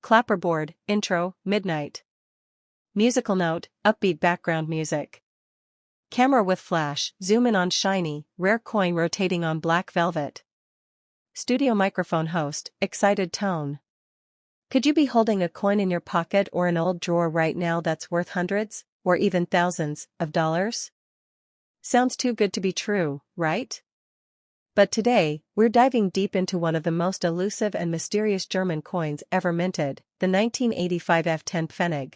Clapperboard, intro, midnight. Musical note, upbeat background music. Camera with flash, zoom in on shiny, rare coin rotating on black velvet. Studio microphone host, excited tone. Could you be holding a coin in your pocket or an old drawer right now that's worth hundreds, or even thousands, of dollars? Sounds too good to be true, right? But today, we're diving deep into one of the most elusive and mysterious German coins ever minted, the 1985 F10 Pfennig.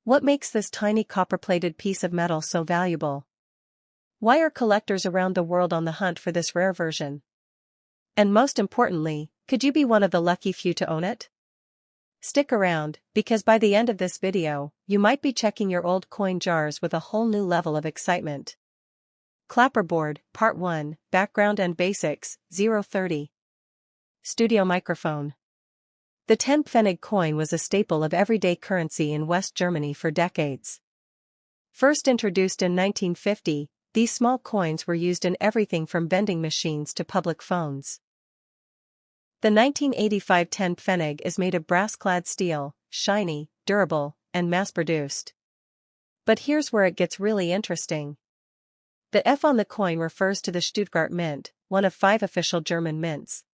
What makes this tiny copper-plated piece of metal so valuable? Why are collectors around the world on the hunt for this rare version? And most importantly, could you be one of the lucky few to own it? Stick around, because by the end of this video, you might be checking your old coin jars with a whole new level of excitement. Clapperboard, Part 1, Background and Basics, 030. Studio microphone. The 10 Pfennig coin was a staple of everyday currency in West Germany for decades. First introduced in 1950, these small coins were used in everything from vending machines to public phones. The 1985 10 Pfennig is made of brass-clad steel, shiny, durable, and mass-produced. But here's where it gets really interesting. The F on the coin refers to the Stuttgart Mint, one of 5 official German mints.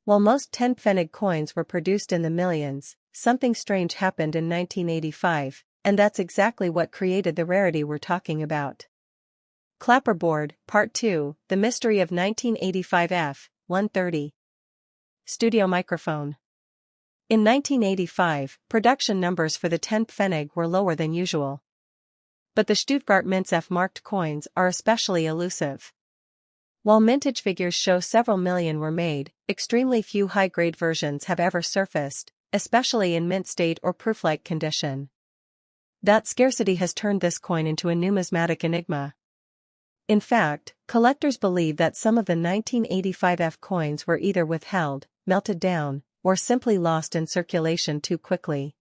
While most 10 Pfennig coins were produced in the millions, something strange happened in 1985, and that's exactly what created the rarity we're talking about. Clapperboard, Part 2, The Mystery of 1985 F, 130. Studio microphone. In 1985, production numbers for the 10 Pfennig were lower than usual. But the Stuttgart Mint's F-marked coins are especially elusive. While mintage figures show several million were made, extremely few high-grade versions have ever surfaced, especially in mint state or proof-like condition. That scarcity has turned this coin into a numismatic enigma. In fact, collectors believe that some of the 1985 F coins were either withheld, melted down, or simply lost in circulation too quickly.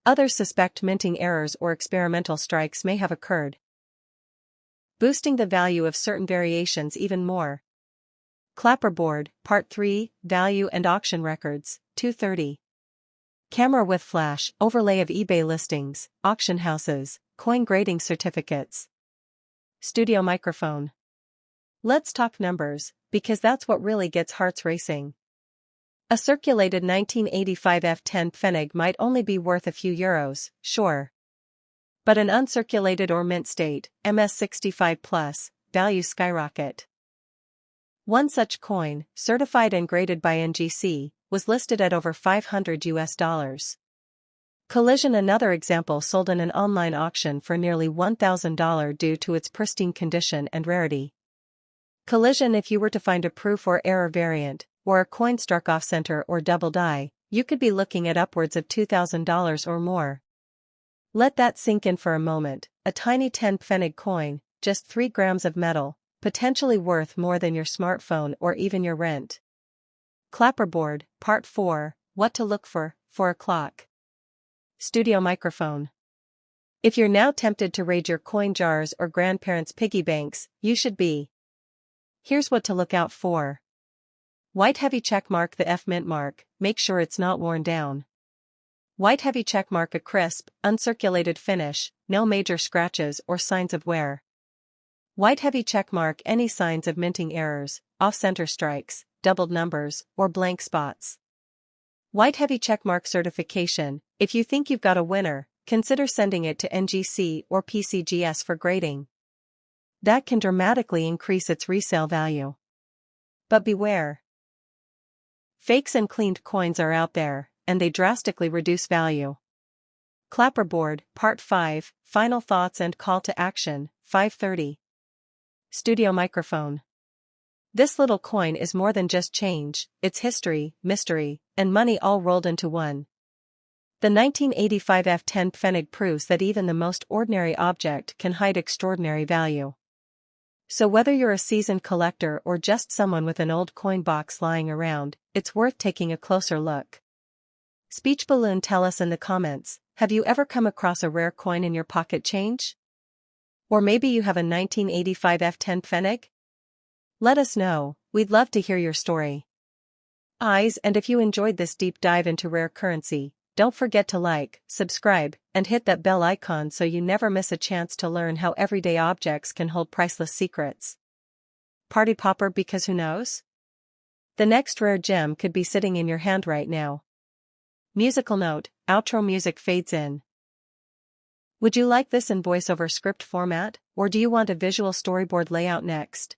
Others suspect minting errors or experimental strikes may have occurred, boosting the value of certain variations even more. Clapperboard, Part 3, Value and Auction Records, 230. Camera with flash, overlay of eBay listings, auction houses, coin grading certificates. Studio microphone. Let's talk numbers, because that's what really gets hearts racing. A circulated 1985 F10 Pfennig might only be worth a few euros, sure. But an uncirculated or mint state, MS65+, values skyrocket. One such coin, certified and graded by NGC, was listed at over $500. Collision, another example, sold in an online auction for nearly $1,000 due to its pristine condition and rarity. Collision, if you were to find a proof or error variant, or a coin struck off center or double die, you could be looking at upwards of $2,000 or more. Let that sink in for a moment. A tiny 10 Pfennig coin, just 3 grams of metal, potentially worth more than your smartphone or even your rent. Clapperboard, Part 4, What to Look for, 4 o'clock. Studio microphone. If you're now tempted to raid your coin jars or grandparents' piggy banks, you should be. Here's what to look out for. White heavy checkmark, the F mint mark, make sure it's not worn down. White heavy checkmark, a crisp, uncirculated finish, no major scratches or signs of wear. White heavy checkmark, any signs of minting errors, off-center strikes, doubled numbers, or blank spots. White heavy checkmark certification, if you think you've got a winner, consider sending it to NGC or PCGS for grading. That can dramatically increase its resale value. But beware. Fakes and cleaned coins are out there, and they drastically reduce value. Clapperboard, Part 5, Final Thoughts and Call to Action, 530. Studio microphone. This little coin is more than just change, it's history, mystery, and money all rolled into one. The 1985 F10 Pfennig proves that even the most ordinary object can hide extraordinary value. So whether you're a seasoned collector or just someone with an old coin box lying around, it's worth taking a closer look. Speech balloon, tell us in the comments, have you ever come across a rare coin in your pocket change? Or maybe you have a 1985 F10 Pfennig? Let us know, we'd love to hear your story. eyes, and if you enjoyed this deep dive into rare currency, don't forget to like, subscribe, and hit that bell icon so you never miss a chance to learn how everyday objects can hold priceless secrets. Party popper, because who knows? The next rare gem could be sitting in your hand right now. Musical note, outro music fades in. Would you like this in voiceover script format, or do you want a visual storyboard layout next?